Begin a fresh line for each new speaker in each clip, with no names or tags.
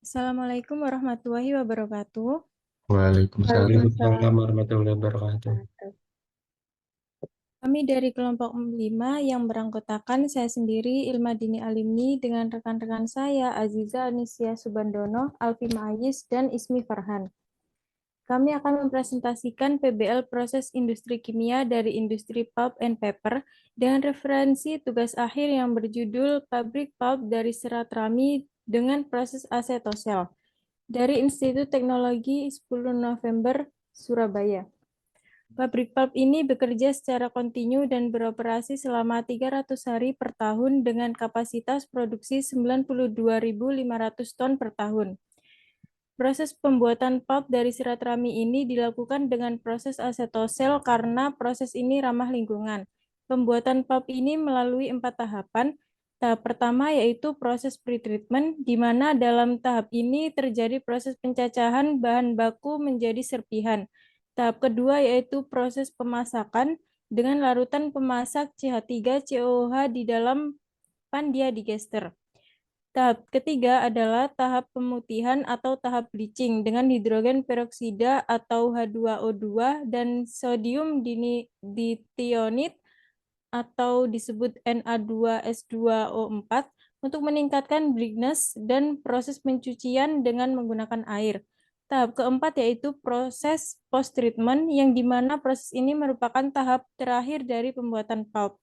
Assalamualaikum warahmatullahi wabarakatuh.
Waalaikumsalam
Waalaikumsalam.
warahmatullahi wabarakatuh.
Kami dari kelompok 5 yang beranggotakan saya sendiri, Ilma Dini Alimni, dengan rekan-rekan saya, Aziza Anisia Subandono, Alfi Ma'ayis, dan Ismi Farhan. Kami akan mempresentasikan PBL proses industri kimia dari industri pulp and paper dengan referensi tugas akhir yang berjudul Pabrik Pulp dari Serat Rami dengan proses asetosel dari Institut Teknologi 10 November, Surabaya. Pabrik pulp ini bekerja secara kontinu dan beroperasi selama 300 hari per tahun dengan kapasitas produksi 92.500 ton per tahun. Proses pembuatan pulp dari serat rami ini dilakukan dengan proses asetosel karena proses ini ramah lingkungan. Pembuatan pulp ini melalui 4 tahapan. Tahap pertama yaitu proses pretreatment, di mana dalam tahap ini terjadi proses pencacahan bahan baku menjadi serpihan. Tahap kedua yaitu proses pemasakan dengan larutan pemasak CH3COOH di dalam pandiadigester. Tahap ketiga adalah tahap pemutihan atau tahap bleaching dengan hidrogen peroksida atau H2O2 dan sodium ditionit atau disebut Na2S2O4 untuk meningkatkan bleakness dan proses pencucian dengan menggunakan air. Tahap keempat yaitu proses post-treatment yang dimana proses ini merupakan tahap terakhir dari pembuatan pulp.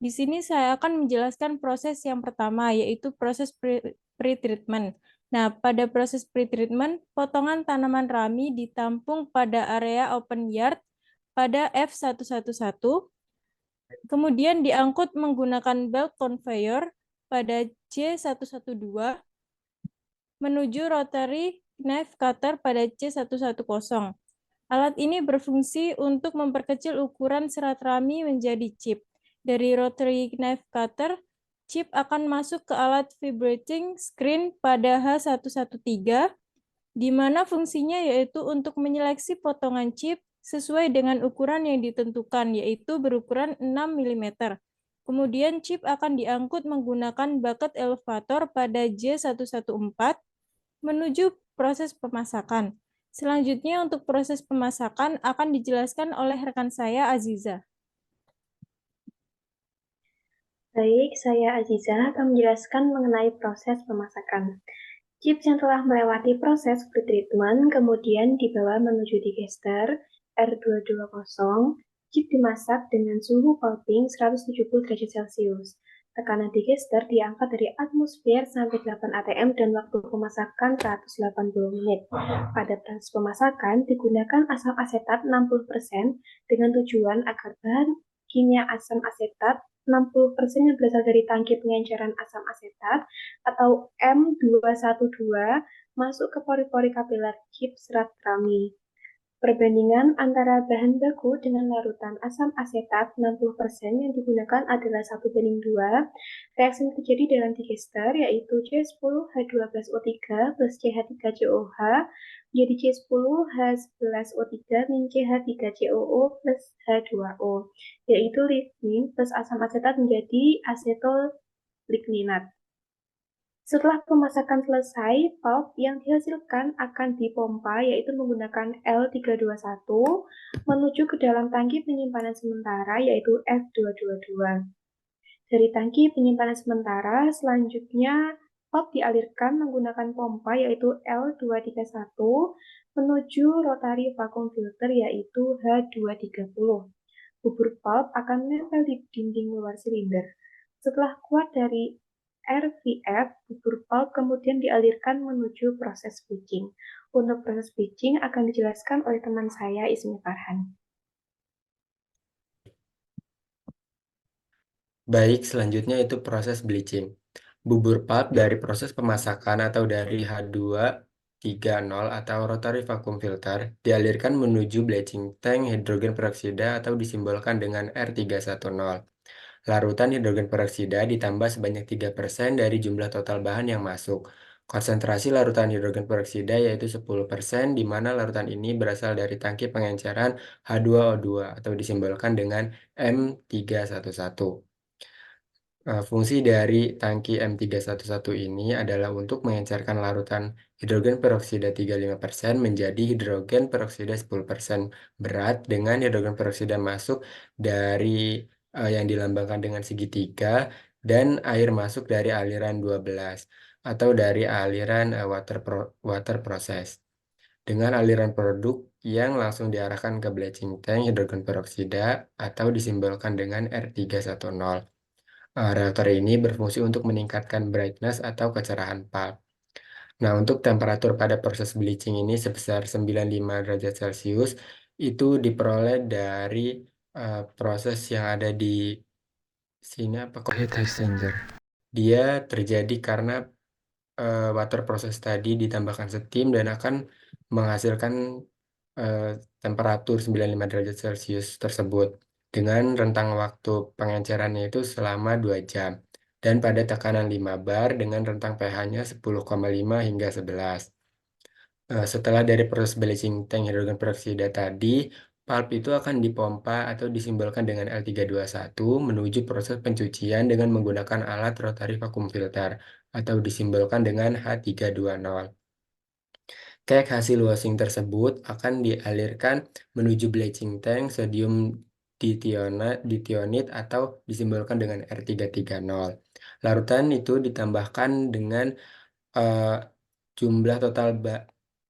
Di sini saya akan menjelaskan proses yang pertama, yaitu proses pre-treatment. Nah, pada proses pre-treatment, potongan tanaman rami ditampung pada area open yard pada F111, kemudian diangkut menggunakan belt conveyor pada C112 menuju rotary knife cutter pada C110. Alat ini berfungsi untuk memperkecil ukuran serat rami menjadi chip. Dari rotary knife cutter, chip akan masuk ke alat vibrating screen pada H113, di mana fungsinya yaitu untuk menyeleksi potongan chip sesuai dengan ukuran yang ditentukan, yaitu berukuran 6 mm. Kemudian chip akan diangkut menggunakan bucket elevator pada J114 menuju proses pemasakan. Selanjutnya untuk proses pemasakan akan dijelaskan oleh rekan saya Aziza.
Baik, saya Aziza akan menjelaskan mengenai proses pemasakan. Chips yang telah melewati proses pretreatment kemudian dibawa menuju digester R220. Chip dimasak dengan suhu pulping 170 derajat Celcius. Tekanan digester diangkat dari atmosfer sampai 8 atm dan waktu pemasakan 180 menit. Pada proses pemasakan digunakan asam asetat 60% dengan tujuan agar bahan kimia asam asetat 60% yang berasal dari tangki pengenceran asam asetat atau M212 masuk ke pori-pori kapiler chip serat rami. Perbandingan antara bahan baku dengan larutan asam asetat 60% yang digunakan adalah 1:2. Reaksi yang terjadi dalam digester yaitu C10H12O3 plus CH3COH menjadi C10H11O3 min CH3COO plus H2O, yaitu lignin plus asam asetat menjadi asetol ligninat. Setelah pemasakan selesai, pulp yang dihasilkan akan dipompa yaitu menggunakan L321 menuju ke dalam tangki penyimpanan sementara yaitu F222. Dari tangki penyimpanan sementara, selanjutnya pulp dialirkan menggunakan pompa yaitu L231 menuju rotary vacuum filter yaitu H230. Bubur pulp akan menempel di dinding luar silinder. Setelah kuat dari RVF, bubur pulp kemudian dialirkan menuju proses bleaching. Untuk proses bleaching akan dijelaskan oleh teman saya, Ismi Farhan.
Baik, selanjutnya itu proses bleaching. Bubur pulp dari proses pemasakan atau dari H230 atau rotary vacuum filter dialirkan menuju bleaching tank hidrogen peroksida atau disimbolkan dengan R310. Larutan hidrogen peroksida ditambah sebanyak 3% dari jumlah total bahan yang masuk. Konsentrasi larutan hidrogen peroksida yaitu 10%, di mana larutan ini berasal dari tangki pengenceran H2O2 atau disimbolkan dengan M311. Fungsi dari tangki M311 ini adalah untuk mengencerkan larutan hidrogen peroksida 35% menjadi hidrogen peroksida 10% berat dengan hidrogen peroksida masuk dari yang dilambangkan dengan segitiga dan air masuk dari aliran 12 atau dari aliran water process. Dengan aliran produk yang langsung diarahkan ke bleaching tank hidrogen peroksida atau disimbolkan dengan R310. Reaktor ini berfungsi untuk meningkatkan brightness atau kecerahan pulp. Nah, untuk temperatur pada proses bleaching ini sebesar 95 derajat Celcius itu diperoleh dari proses yang ada di sini heat exchanger. Dia terjadi karena water process tadi ditambahkan steam dan akan menghasilkan temperatur 95 derajat Celcius tersebut dengan rentang waktu pengencerannya itu selama 2 jam dan pada tekanan 5 bar dengan rentang pH-nya 10,5 hingga 11. Setelah dari proses bleaching tank hidrogen peroksida tadi, pulp itu akan dipompa atau disimbolkan dengan L321 menuju proses pencucian dengan menggunakan alat rotary vacuum filter atau disimbolkan dengan H320. Kek hasil washing tersebut akan dialirkan menuju bleaching tank sodium ditionit atau disimbolkan dengan R330. Larutan itu ditambahkan dengan jumlah total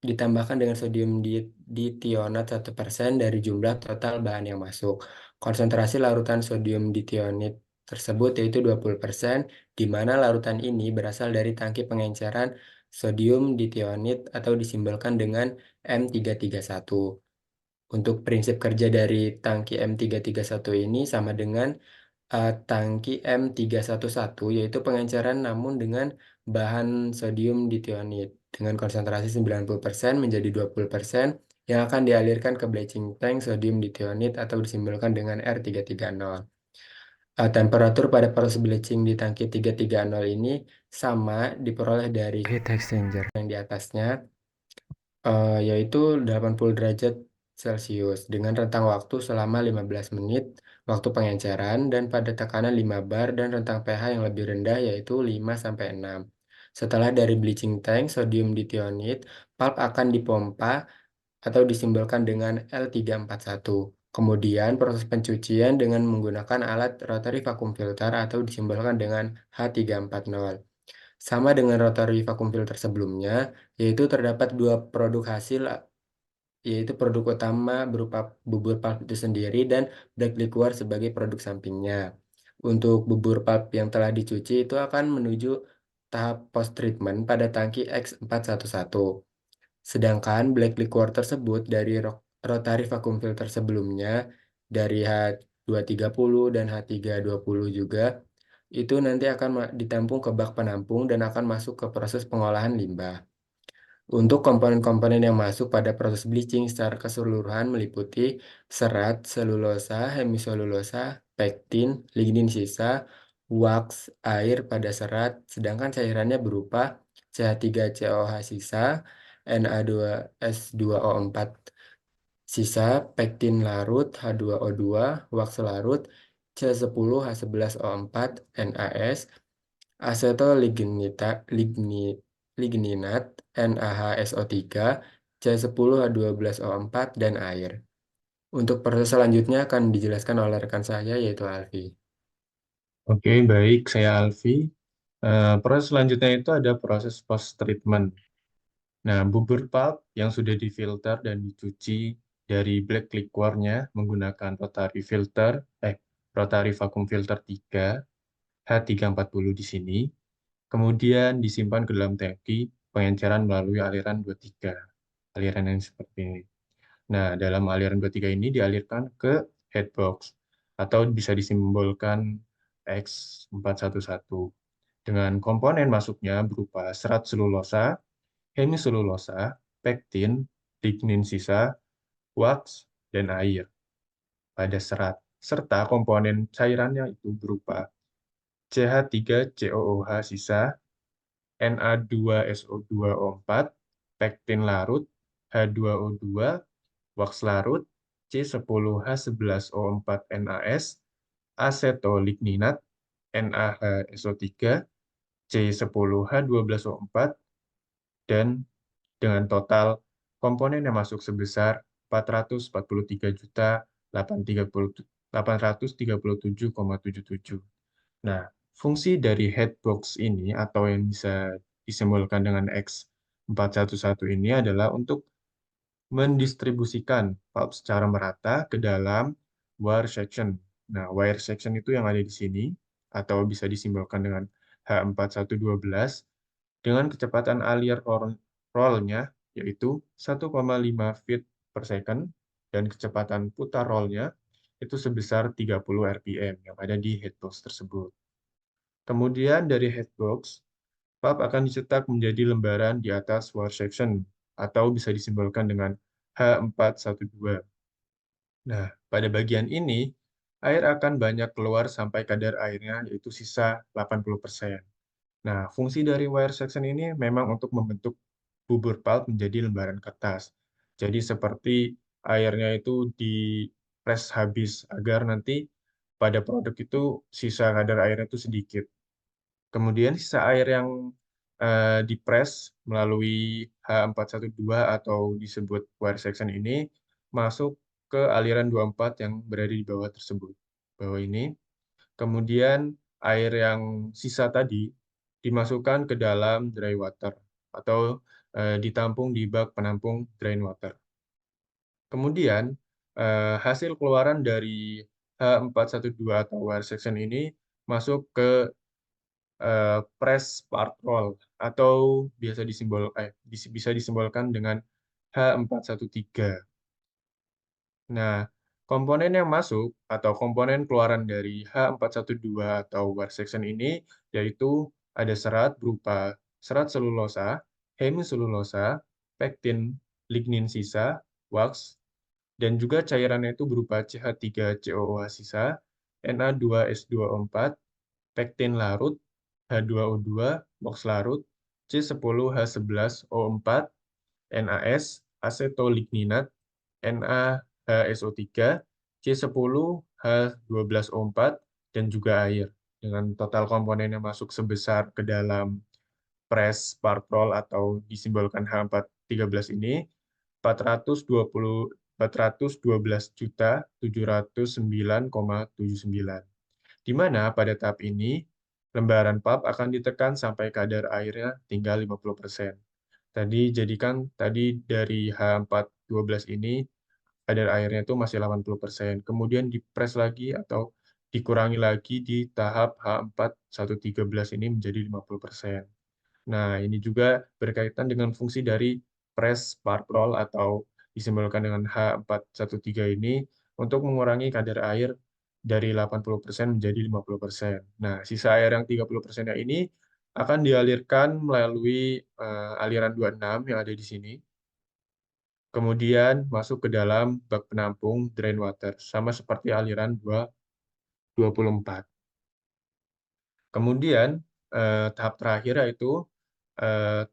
ditambahkan dengan sodium ditionat 1% dari jumlah total bahan yang masuk. Konsentrasi larutan sodium ditionit tersebut yaitu 20%, di mana larutan ini berasal dari tangki pengenceran sodium ditionit atau disimbolkan dengan M331. Untuk prinsip kerja dari tangki M331 ini sama dengan tangki M311, yaitu pengenceran namun dengan bahan sodium ditionit dengan konsentrasi 90% menjadi 20% yang akan dialirkan ke bleaching tank sodium ditionit atau disimbolkan dengan R330. Temperatur pada proses bleaching di tangki 330 ini sama diperoleh dari heat exchanger yang di atasnya, yaitu 80 derajat Celcius dengan rentang waktu selama 15 menit waktu pengenceran dan pada tekanan 5 bar dan rentang pH yang lebih rendah yaitu 5-6. Setelah dari bleaching tank sodium ditionit, pulp akan dipompa atau disimbolkan dengan L341. Kemudian proses pencucian dengan menggunakan alat rotary vacuum filter atau disimbolkan dengan H340. Sama dengan rotary vacuum filter sebelumnya, yaitu terdapat dua produk hasil, yaitu produk utama berupa bubur pulp itu sendiri dan black liquor sebagai produk sampingnya. Untuk bubur pulp yang telah dicuci itu akan menuju tahap post treatment pada tangki X411. Sedangkan black liquor tersebut dari rotary vacuum filter sebelumnya dari H230 dan H320 juga itu nanti akan ditampung ke bak penampung dan akan masuk ke proses pengolahan limbah. Untuk komponen-komponen yang masuk pada proses bleaching secara keseluruhan meliputi serat, selulosa, hemiselulosa, pektin, lignin sisa, wax, air pada serat, sedangkan cairannya berupa CH3COH sisa, Na2S2O4 sisa, pektin larut, H2O2, wax larut, C10H11O4, NaS, ligninat, NaHSO3, C10H12O4, dan air. Untuk proses selanjutnya akan dijelaskan oleh rekan saya yaitu Alfi.
Oke, baik. Saya Alfi. Proses selanjutnya itu ada proses post-treatment. Nah, bubur pulp yang sudah difilter dan dicuci dari black liquornya menggunakan rotary vacuum filter 3, H340 di sini, kemudian disimpan ke dalam tangki pengenceran melalui aliran 23, aliran yang seperti ini. Nah, dalam aliran 23 ini dialirkan ke headbox atau bisa disimbolkan X411 dengan komponen masuknya berupa serat selulosa, hemiselulosa, pektin, lignin sisa, wax, dan air pada serat, serta komponen cairannya itu berupa CH3COOH sisa, Na2SO2O4, pektin larut, H2O2, wax larut, C10H11O4 NaS, asetolignat, NaHSO3, C10H12O4, dan dengan total komponen yang masuk sebesar 443.837,77. Nah, fungsi dari headbox ini atau yang bisa disimbolkan dengan X411 ini adalah untuk mendistribusikan pulp secara merata ke dalam wire section. Nah, wire section itu yang ada di sini, atau bisa disimbolkan dengan H4112, dengan kecepatan alir roll-nya, yaitu 1,5 feet per second, dan kecepatan putar roll-nya itu sebesar 30 rpm yang ada di headbox tersebut. Kemudian dari headbox, pulp akan dicetak menjadi lembaran di atas wire section, atau bisa disimbolkan dengan H412. Nah, pada bagian ini, air akan banyak keluar sampai kadar airnya, yaitu sisa 80%. Nah, fungsi dari wire section ini memang untuk membentuk bubur pulp menjadi lembaran kertas. Jadi seperti airnya itu dipres habis, agar nanti pada produk itu sisa kadar airnya itu sedikit. Kemudian sisa air yang dipres melalui H412 atau disebut wire section ini masuk ke aliran 24 yang berada di bawah tersebut. Bawah ini. Kemudian air yang sisa tadi dimasukkan ke dalam dry water atau ditampung di bak penampung drain water. Kemudian hasil keluaran dari H412 atau wire section ini masuk ke press part roll atau bisa disimbolkan dengan H413. Nah, komponen yang masuk atau komponen keluaran dari H412 atau wire section ini yaitu ada serat berupa serat selulosa, hemiselulosa, pektin, lignin sisa, wax, dan juga cairannya itu berupa CH3COOH sisa, Na2S2O4, pektin larut, H2O2, wax larut, C10H11O4, NaS, asetolignit, NaHSO3, C10H12O4, dan juga air. Dengan total komponen yang masuk sebesar ke dalam press part roll atau disimbolkan H413 ini, 412.709,79. Di mana pada tahap ini, lembaran pulp akan ditekan sampai kadar airnya tinggal 50%. Tadi dari H412 ini kadar airnya itu masih 80%. Kemudian dipres lagi atau dikurangi lagi di tahap H4113 ini menjadi 50%. Nah, ini juga berkaitan dengan fungsi dari press part roll atau disimbolkan dengan H413 ini untuk mengurangi kadar air dari 80% menjadi 50%. Nah, sisa air yang 30%-nya ini akan dialirkan melalui aliran 26 yang ada di sini. Kemudian masuk ke dalam bak penampung drain water, sama seperti aliran 24. Kemudian tahap terakhir yaitu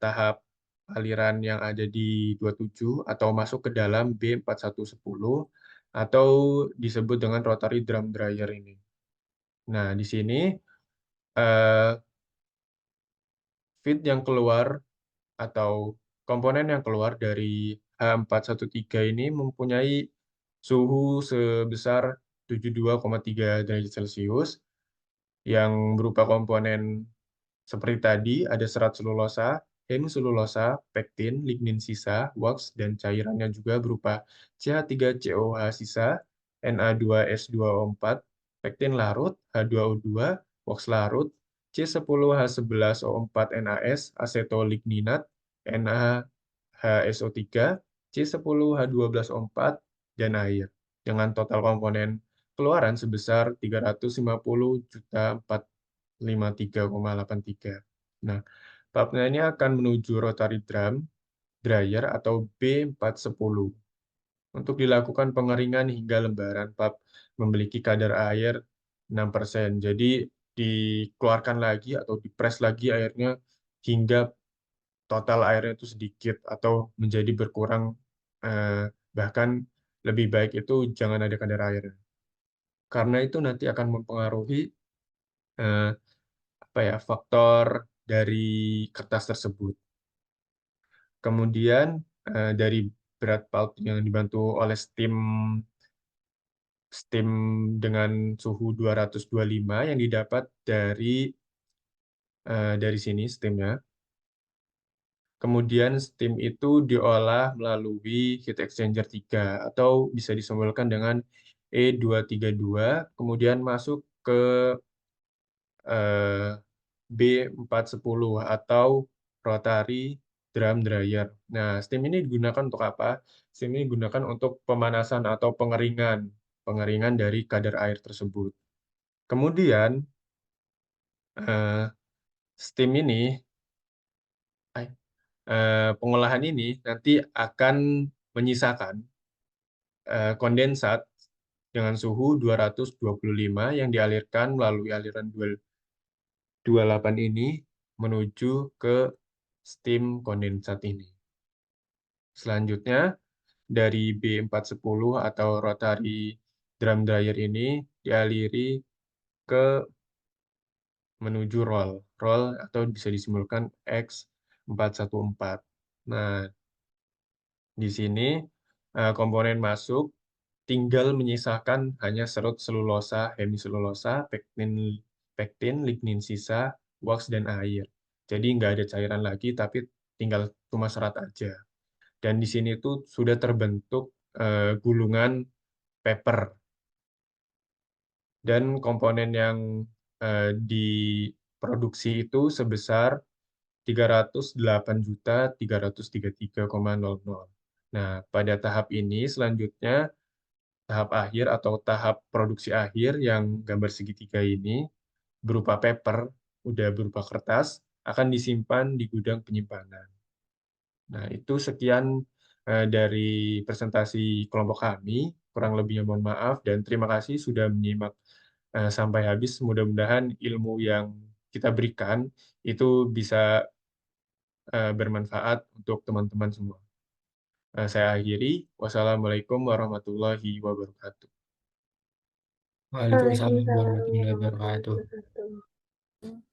tahap aliran yang ada di 27 atau masuk ke dalam B4110 atau disebut dengan rotary drum dryer ini. Nah, di sini feed yang keluar atau komponen yang keluar dari H413 ini mempunyai suhu sebesar 72,3 derajat Celcius yang berupa komponen seperti tadi, ada serat selulosa, hemiselulosa, pektin, lignin sisa, wax, dan cairannya juga berupa CH3COH sisa, Na2S2O4, pektin larut, H2O2, wax larut, C10H11O4 NaS, asetolignit, NaHSO3, C10H12O4, dan air, dengan total komponen keluaran sebesar 350.453,83. Nah, pulpnya ini akan menuju rotary drum dryer atau B410 untuk dilakukan pengeringan hingga lembaran pulp memiliki kadar air 6%. Jadi dikeluarkan lagi atau dipres lagi airnya hingga total airnya itu sedikit atau menjadi berkurang, bahkan lebih baik itu jangan ada kadar air. Karena itu nanti akan mempengaruhi eh, faktor dari kertas tersebut. Kemudian dari berat pulp yang dibantu oleh steam dengan suhu 225 yang didapat dari sini steamnya. Kemudian steam itu diolah melalui heat exchanger 3 atau bisa disimbolkan dengan E232, kemudian masuk ke eh, B410 atau rotary drum dryer. Nah, steam ini digunakan untuk apa? Steam ini digunakan untuk pemanasan atau pengeringan dari kadar air tersebut. Kemudian eh, steam ini, pengolahan ini nanti akan menyisakan kondensat dengan suhu 225 yang dialirkan melalui aliran 28 ini menuju ke steam kondensat ini. Selanjutnya, dari B410 atau rotary drum dryer ini dialiri ke menuju roll atau bisa disimbolkan X414. Nah, di sini komponen masuk tinggal menyisakan hanya serut selulosa, hemiselulosa, pektin, lignin sisa, wax, dan air. Jadi nggak ada cairan lagi, tapi tinggal cuma serat aja. Dan di sini tuh sudah terbentuk gulungan paper. Dan komponen yang diproduksi itu sebesar 308.333,00. Nah, pada tahap ini selanjutnya tahap akhir atau tahap produksi akhir yang gambar segitiga ini berupa paper, udah berupa kertas, akan disimpan di gudang penyimpanan. Nah, itu sekian dari presentasi kelompok kami. Kurang lebihnya mohon maaf dan terima kasih sudah menyimak sampai habis. Mudah-mudahan ilmu yang kita berikan itu bisa bermanfaat untuk teman-teman semua. Saya akhiri. Wassalamualaikum warahmatullahi wabarakatuh.
Waalaikumsalam
Waalaikumsalam
warahmatullahi
warahmatullahi
wabarakatuh.
wabarakatuh.